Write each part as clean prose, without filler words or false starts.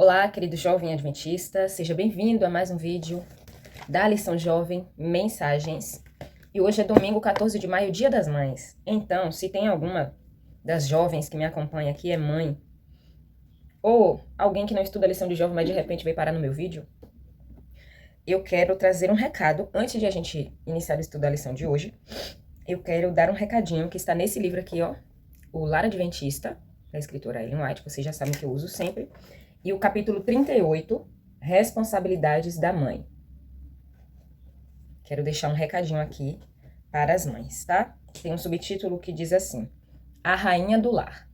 Olá, querido jovem adventista, seja bem-vindo a mais um vídeo da Lição Jovem Mensagens. E hoje é domingo 14 de maio, Dia das Mães. Então, se tem alguma das jovens que me acompanha aqui é mãe, ou alguém que não estuda a lição de jovem, mas de repente veio parar no meu vídeo, eu quero trazer um recado. Antes de a gente iniciar o estudo da lição de hoje, eu quero dar um recadinho que está nesse livro aqui, ó, o Lar Adventista, da escritora Ellen White, vocês já sabem que eu uso sempre. E o capítulo 38, Responsabilidades da Mãe. Quero deixar um recadinho aqui para as mães, tá? Tem um subtítulo que diz assim: A Rainha do Lar.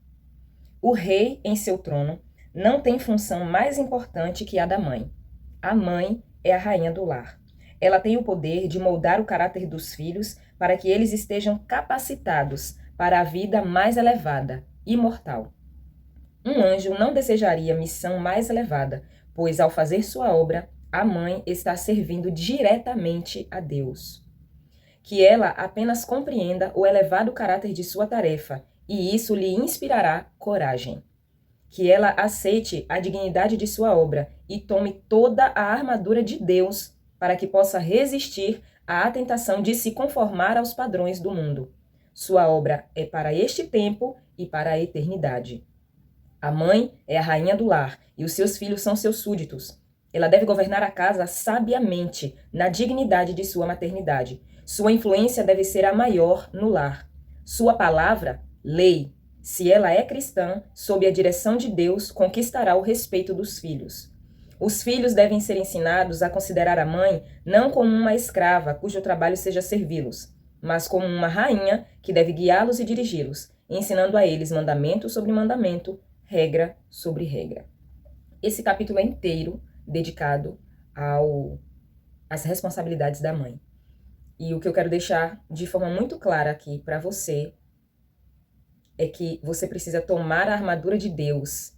O rei, em seu trono, não tem função mais importante que a da mãe. A mãe é a rainha do lar. Ela tem o poder de moldar o caráter dos filhos para que eles estejam capacitados para a vida mais elevada, imortal. Um anjo não desejaria missão mais elevada, pois ao fazer sua obra, a mãe está servindo diretamente a Deus. Que ela apenas compreenda o elevado caráter de sua tarefa, e isso lhe inspirará coragem. Que ela aceite a dignidade de sua obra e tome toda a armadura de Deus para que possa resistir à tentação de se conformar aos padrões do mundo. Sua obra é para este tempo e para a eternidade. A mãe é a rainha do lar e os seus filhos são seus súditos. Ela deve governar a casa sabiamente, na dignidade de sua maternidade. Sua influência deve ser a maior no lar. Sua palavra, lei. Se ela é cristã, sob a direção de Deus, conquistará o respeito dos filhos. Os filhos devem ser ensinados a considerar a mãe não como uma escrava cujo trabalho seja servi-los, mas como uma rainha que deve guiá-los e dirigi-los, ensinando a eles mandamento sobre mandamento, regra sobre regra. Esse capítulo é inteiro dedicado às responsabilidades da mãe. E o que eu quero deixar de forma muito clara aqui para você é que você precisa tomar a armadura de Deus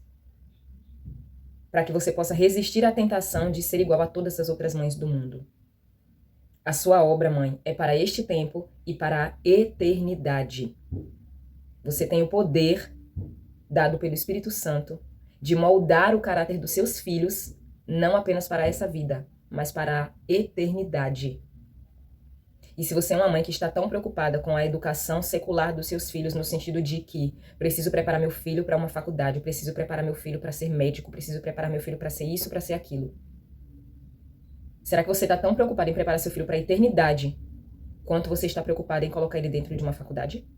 para que você possa resistir à tentação de ser igual a todas as outras mães do mundo. A sua obra, mãe, é para este tempo e para a eternidade. Você tem o poder dado pelo Espírito Santo de moldar o caráter dos seus filhos, não apenas para essa vida, mas para a eternidade. E se você é uma mãe que está tão preocupada com a educação secular dos seus filhos, no sentido de que preciso preparar meu filho para uma faculdade, preciso preparar meu filho para ser médico, preciso preparar meu filho para ser isso, para ser aquilo. Será que você está tão preocupada em preparar seu filho para a eternidade, quanto você está preocupada em colocar ele dentro de uma faculdade?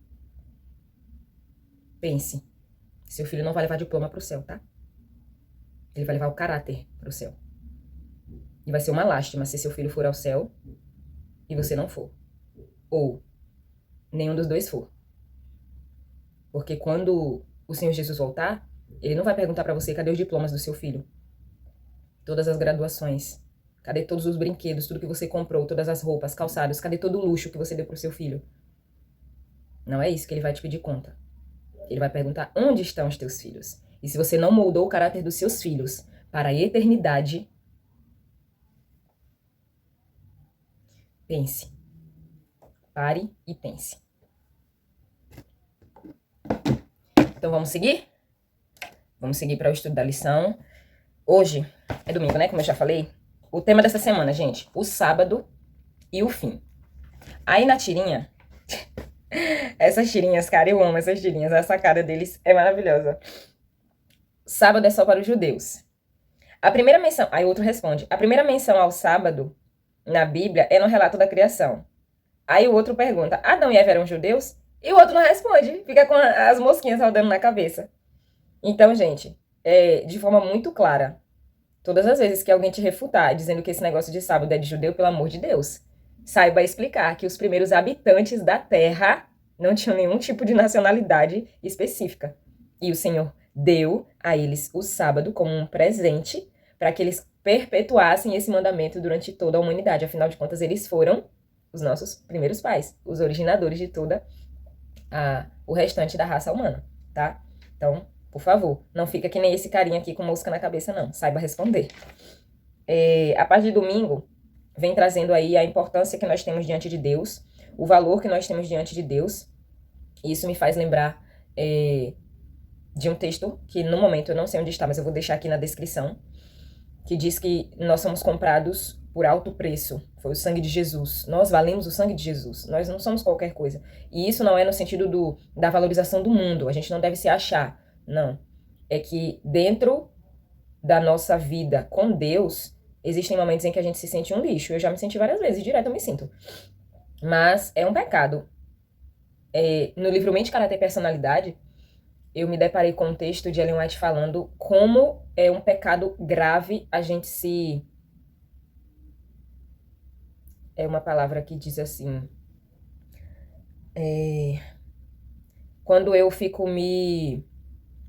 Pense. Seu filho não vai levar diploma para o céu, tá? Ele vai levar o caráter para o céu. E vai ser uma lástima se seu filho for ao céu e você não for. Ou nenhum dos dois for. Porque quando o Senhor Jesus voltar, ele não vai perguntar para você cadê os diplomas do seu filho. Todas as graduações. Cadê todos os brinquedos, tudo que você comprou, todas as roupas, calçados, cadê todo o luxo que você deu pro seu filho? Não é isso que ele vai te pedir conta. Ele vai perguntar onde estão os teus filhos. E se você não moldou o caráter dos seus filhos para a eternidade, pense. Pare e pense. Então vamos seguir? Vamos seguir para o estudo da lição. Hoje é domingo, né? Como eu já falei. O tema dessa semana, gente, o sábado e o fim. Aí na tirinha, essas tirinhas, cara, eu amo essas tirinhas. A sacada deles é maravilhosa. Sábado é só para os judeus. A primeira menção... Aí o outro responde. A primeira menção ao sábado na Bíblia é no relato da criação. Aí o outro pergunta, Adão e Eva eram judeus? E o outro não responde. Fica com as mosquinhas rodando na cabeça. Então, gente, de forma muito clara, todas as vezes que alguém te refutar dizendo que esse negócio de sábado é de judeu, pelo amor de Deus, saiba explicar que os primeiros habitantes da terra não tinham nenhum tipo de nacionalidade específica. E o Senhor deu a eles o sábado como um presente para que eles perpetuassem esse mandamento durante toda a humanidade. Afinal de contas, eles foram os nossos primeiros pais, os originadores de toda o restante da raça humana, tá? Então, por favor, não fica que nem esse carinha aqui com mosca na cabeça, não. Saiba responder. A parte de domingo vem trazendo aí a importância que nós temos diante de Deus, o valor que nós temos diante de Deus. E isso me faz lembrar de um texto que no momento eu não sei onde está, mas eu vou deixar aqui na descrição, que diz que nós somos comprados por alto preço. Foi o sangue de Jesus. Nós valemos o sangue de Jesus. Nós não somos qualquer coisa. E isso não é no sentido da valorização do mundo. A gente não deve se achar. Não. É que dentro da nossa vida com Deus, existem momentos em que a gente se sente um lixo. Eu já me senti várias vezes, direto eu me sinto. Mas é um pecado. No livro Mente, Caráter e Personalidade, eu me deparei com um texto de Ellen White falando como é um pecado grave a gente se... É uma palavra que diz assim... Quando eu fico me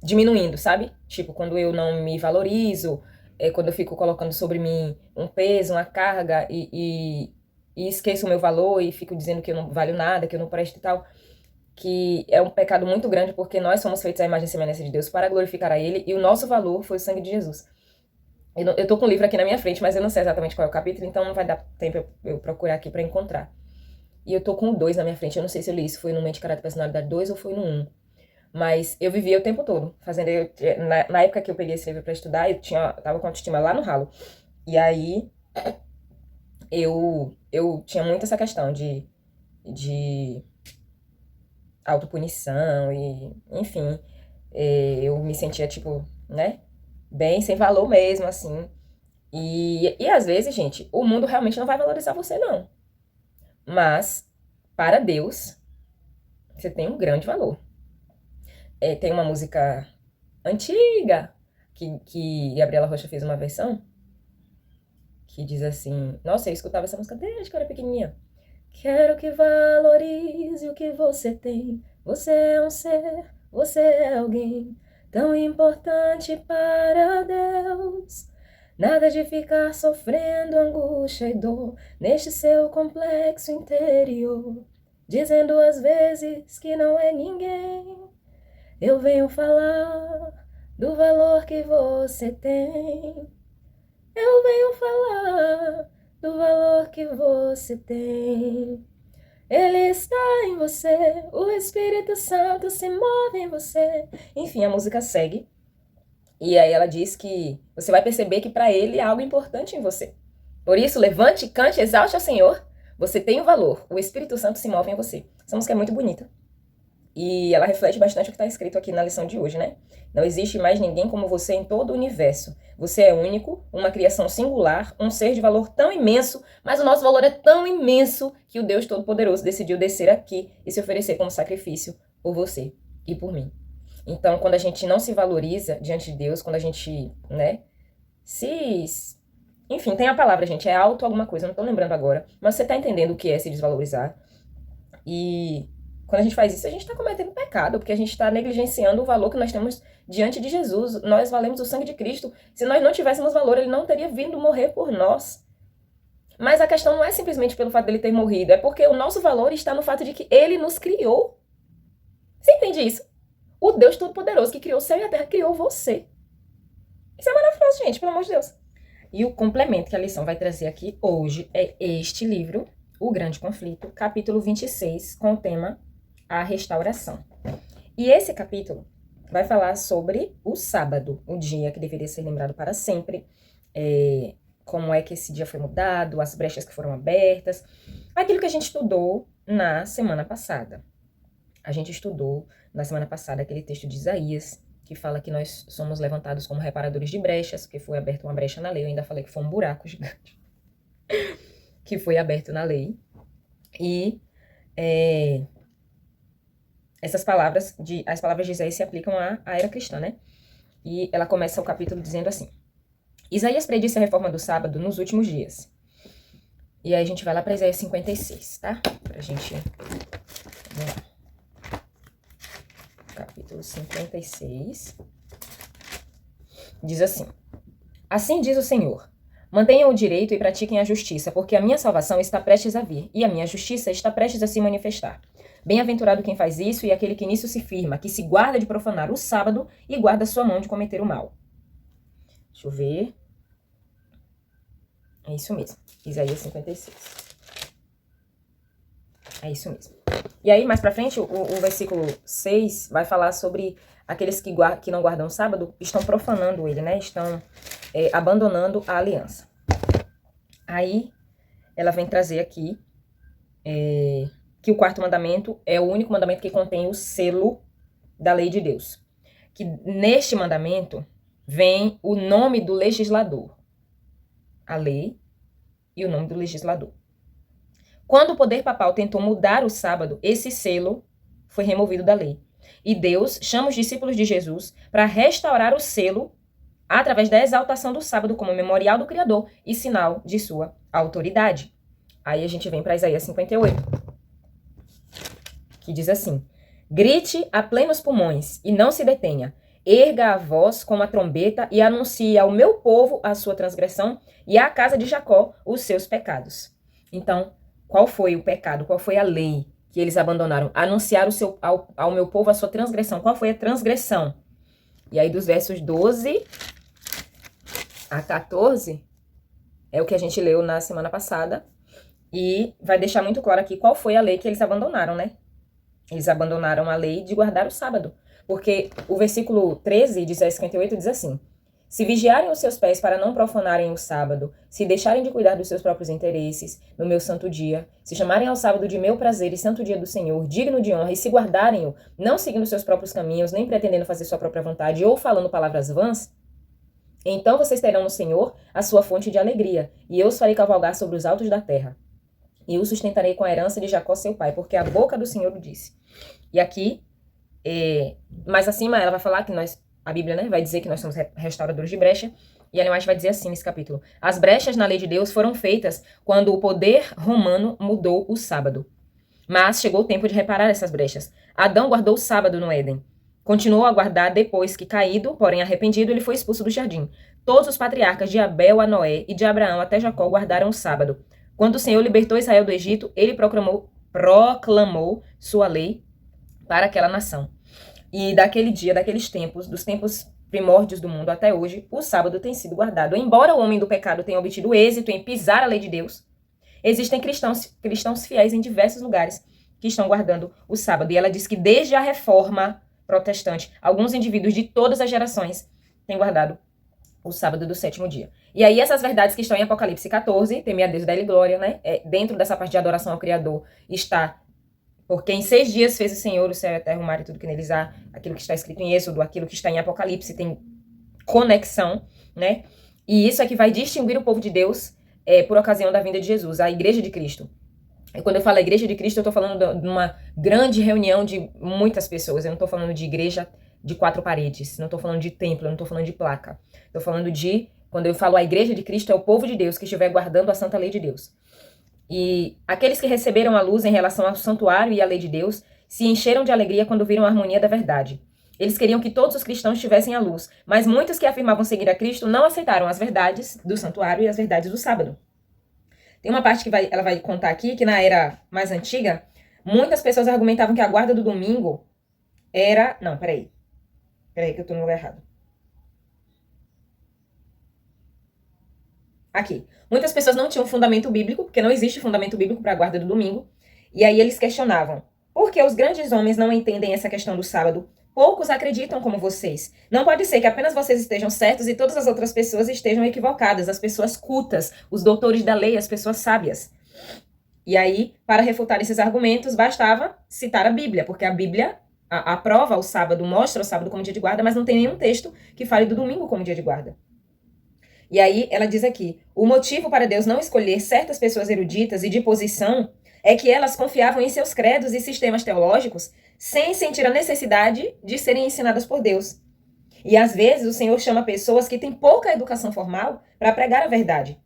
diminuindo, sabe? Tipo, quando eu não me valorizo, quando eu fico colocando sobre mim um peso, uma carga e esqueço o meu valor e fico dizendo que eu não valho nada, que eu não presto e tal... que é um pecado muito grande, porque nós somos feitos à imagem e semelhança de Deus para glorificar a Ele, e o nosso valor foi o sangue de Jesus. Eu tô com o livro aqui na minha frente, mas eu não sei exatamente qual é o capítulo, então não vai dar tempo eu procurar aqui para encontrar. E eu tô com o 2 na minha frente, eu não sei se eu li isso, foi no Mente, Caráter e Personalidade 2 ou foi no 1. Mas eu vivia o tempo todo fazendo... na época que eu peguei esse livro para estudar, eu tava com a autoestima lá no ralo. E aí, eu tinha muito essa questão de autopunição e, enfim, eu me sentia, tipo, né, bem sem valor mesmo, assim. E às vezes, gente, o mundo realmente não vai valorizar você, não. Mas, para Deus, você tem um grande valor. Tem uma música antiga que Gabriela Rocha fez uma versão que diz assim... Nossa, eu escutava essa música desde que eu era pequenininha. Quero que valorize o que você tem. Você é um ser, você é alguém tão importante para Deus. Nada de ficar sofrendo angústia e dor neste seu complexo interior, dizendo às vezes que não é ninguém. Eu venho falar do valor que você tem. Eu venho falar do valor que você tem. Ele está em você, o Espírito Santo se move em você. Enfim, a música segue. E aí ela diz que você vai perceber que para ele há algo importante em você. Por isso, levante, cante, exalte ao Senhor. Você tem um valor, o Espírito Santo se move em você. Essa música é muito bonita. E ela reflete bastante o que está escrito aqui na lição de hoje, né? Não existe mais ninguém como você em todo o universo. Você é único, uma criação singular, um ser de valor tão imenso, mas o nosso valor é tão imenso que o Deus Todo-Poderoso decidiu descer aqui e se oferecer como sacrifício por você e por mim. Então, quando a gente não se valoriza diante de Deus, quando a gente, né, enfim, tem a palavra, gente, é auto alguma coisa, não tô lembrando agora, mas você tá entendendo o que é se desvalorizar. E quando a gente faz isso, a gente está cometendo pecado, porque a gente está negligenciando o valor que nós temos diante de Jesus. Nós valemos o sangue de Cristo. Se nós não tivéssemos valor, ele não teria vindo morrer por nós. Mas a questão não é simplesmente pelo fato dele ter morrido, é porque o nosso valor está no fato de que ele nos criou. Você entende isso? O Deus Todo-Poderoso que criou o céu e a terra criou você. Isso é maravilhoso, gente, pelo amor de Deus. E o complemento que a lição vai trazer aqui hoje é este livro, O Grande Conflito, capítulo 26, com o tema A Restauração. E esse capítulo vai falar sobre o sábado, o dia que deveria ser lembrado para sempre, como é que esse dia foi mudado, as brechas que foram abertas, aquilo que a gente estudou na semana passada. A gente estudou na semana passada aquele texto de Isaías, que fala que nós somos levantados como reparadores de brechas, porque foi aberta uma brecha na lei. Eu ainda falei que foi um buraco gigante que foi aberto na lei. E as palavras de Isaías se aplicam à era cristã, né? E ela começa o capítulo dizendo assim: Isaías predisse a reforma do sábado nos últimos dias. E aí a gente vai lá para Isaías 56, tá? Pra gente... Vamos lá. Capítulo 56. Diz assim: Assim diz o Senhor: mantenham o direito e pratiquem a justiça, porque a minha salvação está prestes a vir, e a minha justiça está prestes a se manifestar. Bem-aventurado quem faz isso e aquele que nisso se firma, que se guarda de profanar o sábado e guarda sua mão de cometer o mal. Deixa eu ver. É isso mesmo. Isaías 56. É isso mesmo. E aí, mais pra frente, o versículo 6 vai falar sobre aqueles que não guardam o sábado, estão profanando ele, né? Estão abandonando a aliança. Aí, ela vem trazer aqui que o quarto mandamento é o único mandamento que contém o selo da lei de Deus. Que neste mandamento vem o nome do legislador. A lei e o nome do legislador. Quando o poder papal tentou mudar o sábado, esse selo foi removido da lei. E Deus chama os discípulos de Jesus para restaurar o selo através da exaltação do sábado como memorial do Criador e sinal de sua autoridade. Aí a gente vem para Isaías 58, que diz assim: grite a plenos pulmões e não se detenha. Erga a voz como a trombeta e anuncie ao meu povo a sua transgressão e à casa de Jacó os seus pecados. Então, qual foi o pecado? Qual foi a lei que eles abandonaram? Anunciar ao meu povo a sua transgressão. Qual foi a transgressão? E aí dos versos 12 a 14 é o que a gente leu na semana passada. E vai deixar muito claro aqui qual foi a lei que eles abandonaram, né? Eles abandonaram a lei de guardar o sábado. Porque o versículo 13 de Isaías 58 diz assim: se vigiarem os seus pés para não profanarem o sábado, se deixarem de cuidar dos seus próprios interesses no meu santo dia, se chamarem ao sábado de meu prazer e santo dia do Senhor, digno de honra, e se guardarem-o, não seguindo seus próprios caminhos, nem pretendendo fazer sua própria vontade, ou falando palavras vãs, então vocês terão no Senhor a sua fonte de alegria, e eu os farei cavalgar sobre os altos da terra. E o sustentarei com a herança de Jacó seu pai, porque a boca do Senhor o disse. E aqui, mais acima, ela vai falar que a Bíblia, né, vai dizer que nós somos restauradores de brecha, e Ellen White vai dizer assim nesse capítulo: as brechas na lei de Deus foram feitas quando o poder romano mudou o sábado. Mas chegou o tempo de reparar essas brechas. Adão guardou o sábado no Éden. Continuou a guardar depois que, caído, porém arrependido, ele foi expulso do jardim. Todos os patriarcas, de Abel a Noé e de Abraão até Jacó, guardaram o sábado. Quando o Senhor libertou Israel do Egito, ele proclamou sua lei para aquela nação. E daquele dia, daqueles tempos, dos tempos primórdios do mundo até hoje, o sábado tem sido guardado. Embora o homem do pecado tenha obtido êxito em pisar a lei de Deus, existem cristãos fiéis em diversos lugares que estão guardando o sábado. E ela diz que desde a reforma protestante, alguns indivíduos de todas as gerações têm guardado o sábado do sétimo dia. E aí essas verdades que estão em Apocalipse 14, temer a Deus, dar-lhe glória, né? Dentro dessa parte de adoração ao Criador está: porque em 6 dias fez o Senhor o céu e a terra, o mar e tudo que neles há. Aquilo que está escrito em Êxodo, aquilo que está em Apocalipse tem conexão, né? E isso é que vai distinguir o povo de Deus por ocasião da vinda de Jesus, a Igreja de Cristo. E quando eu falo Igreja de Cristo, eu estou falando de uma grande reunião de muitas pessoas. Eu não estou falando de igreja de 4 paredes, não estou falando de templo, eu não estou falando de placa. Estou falando quando eu falo a Igreja de Cristo, é o povo de Deus que estiver guardando a santa lei de Deus. E aqueles que receberam a luz em relação ao santuário e à lei de Deus se encheram de alegria quando viram a harmonia da verdade. Eles queriam que todos os cristãos tivessem a luz, mas muitos que afirmavam seguir a Cristo não aceitaram as verdades do santuário e as verdades do sábado. Tem uma parte que ela vai contar aqui que na era mais antiga, muitas pessoas argumentavam que a guarda do domingo era... Não, peraí que eu tô no lugar errado. Aqui. Muitas pessoas não tinham fundamento bíblico, porque não existe fundamento bíblico para a guarda do domingo. E aí eles questionavam: por que os grandes homens não entendem essa questão do sábado? Poucos acreditam como vocês. Não pode ser que apenas vocês estejam certos e todas as outras pessoas estejam equivocadas. As pessoas cultas, os doutores da lei, as pessoas sábias. E aí, para refutar esses argumentos, bastava citar a Bíblia, porque a Bíblia aprova o sábado, mostra o sábado como dia de guarda, mas não tem nenhum texto que fale do domingo como dia de guarda. E aí ela diz aqui: o motivo para Deus não escolher certas pessoas eruditas e de posição é que elas confiavam em seus credos e sistemas teológicos sem sentir a necessidade de serem ensinadas por Deus. E às vezes o Senhor chama pessoas que têm pouca educação formal para pregar a verdade.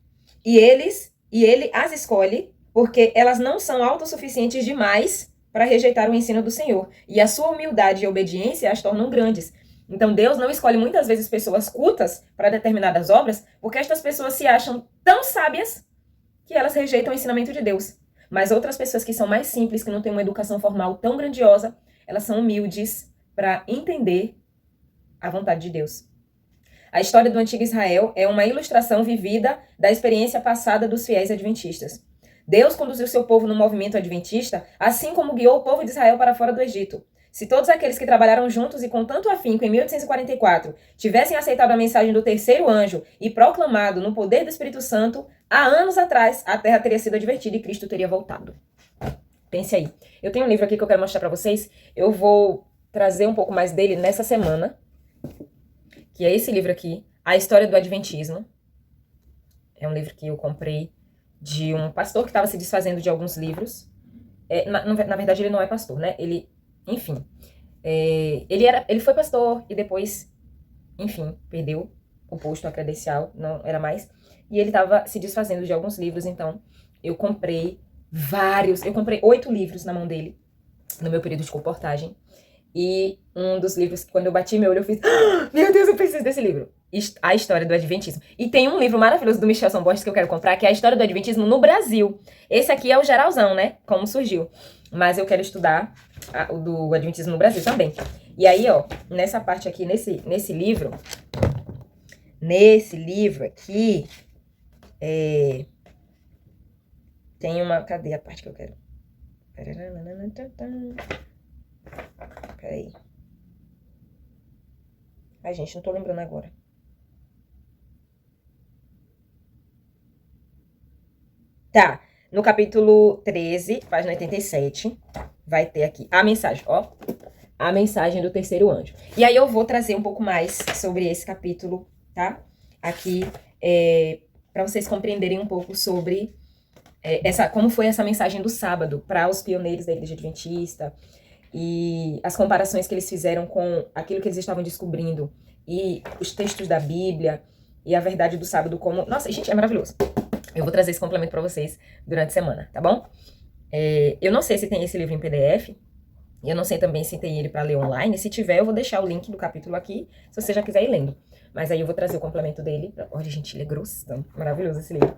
E ele as escolhe porque elas não são autossuficientes demais para rejeitar o ensino do Senhor. E a sua humildade e obediência as tornam grandes. Então Deus não escolhe muitas vezes pessoas cultas para determinadas obras, porque estas pessoas se acham tão sábias que elas rejeitam o ensinamento de Deus. Mas outras pessoas que são mais simples, que não têm uma educação formal tão grandiosa, elas são humildes para entender a vontade de Deus. A história do antigo Israel é uma ilustração vivida da experiência passada dos fiéis adventistas. Deus conduziu seu povo no movimento adventista, assim como guiou o povo de Israel para fora do Egito. Se todos aqueles que trabalharam juntos e com tanto afinco em 1844 tivessem aceitado a mensagem do terceiro anjo e proclamado no poder do Espírito Santo, há anos atrás a terra teria sido advertida e Cristo teria voltado. Pense aí. Eu tenho um livro aqui que eu quero mostrar para vocês. Eu vou trazer um pouco mais dele nessa semana, que é esse livro aqui, A História do Adventismo. É um livro que eu comprei de um pastor que estava se desfazendo de alguns livros. Na verdade, ele não é pastor, né? Enfim, ele foi pastor e depois, enfim, perdeu o posto, a credencial, não era mais. E ele estava se desfazendo de alguns livros, então eu comprei 8 livros na mão dele, no meu período de comportagem. E um dos livros, quando eu bati meu olho, eu fiz, meu Deus, eu preciso desse livro. A História do Adventismo. E tem um livro maravilhoso do Michel Bosch que eu quero comprar, que é A História do Adventismo no Brasil. Esse aqui é o geralzão, né? Como surgiu. Mas eu quero estudar o do Adventismo no Brasil também. E aí, ó, nessa parte aqui, nesse livro aqui, tem uma... Cadê a parte que eu quero? Peraí. Ai, gente, não tô lembrando agora. Tá, no capítulo 13, página 87, vai ter aqui a mensagem, ó. A mensagem do terceiro anjo. E aí eu vou trazer um pouco mais sobre esse capítulo, tá? Aqui, para vocês compreenderem um pouco sobre como foi essa mensagem do sábado para os pioneiros da Igreja Adventista e as comparações que eles fizeram com aquilo que eles estavam descobrindo e os textos da Bíblia e a verdade do sábado como... Nossa, gente, é maravilhoso. Eu vou trazer esse complemento para vocês durante a semana, tá bom? Eu não sei se tem esse livro em PDF. Eu não sei também se tem ele para ler online. Se tiver, eu vou deixar o link do capítulo aqui, se você já quiser ir lendo. Mas aí eu vou trazer o complemento dele. Olha, gente, ele é grosso, então, maravilhoso esse livro.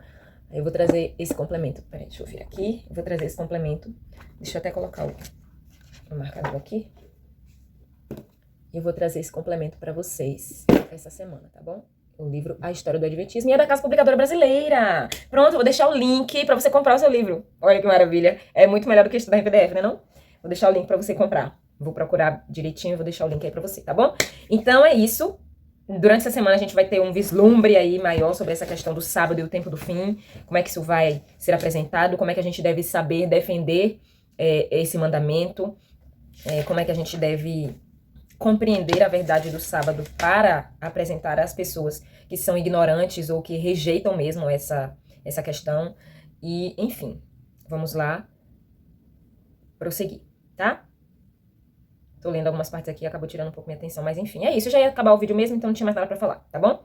Aí eu vou trazer esse complemento. Peraí, deixa eu vir aqui. Eu vou trazer esse complemento. Deixa eu até colocar o marcador aqui. Eu vou trazer esse complemento para vocês essa semana, tá bom? O livro A História do Adventismo e é da Casa Publicadora Brasileira. Pronto, eu vou deixar o link para você comprar o seu livro. Olha que maravilha. É muito melhor do que estudar em PDF, né não? Vou deixar o link para você comprar. Vou procurar direitinho e vou deixar o link aí para você, tá bom? Então é isso. Durante essa semana a gente vai ter um vislumbre aí maior sobre essa questão do sábado e o tempo do fim. Como é que isso vai ser apresentado, como é que a gente deve saber defender esse mandamento, como é que a gente deve compreender a verdade do sábado para apresentar às pessoas que são ignorantes ou que rejeitam mesmo essa questão. E, enfim, vamos lá prosseguir, tá? Tô lendo algumas partes aqui, acabou tirando um pouco minha atenção, mas enfim, é isso. Eu já ia acabar o vídeo mesmo, então não tinha mais nada pra falar, tá bom?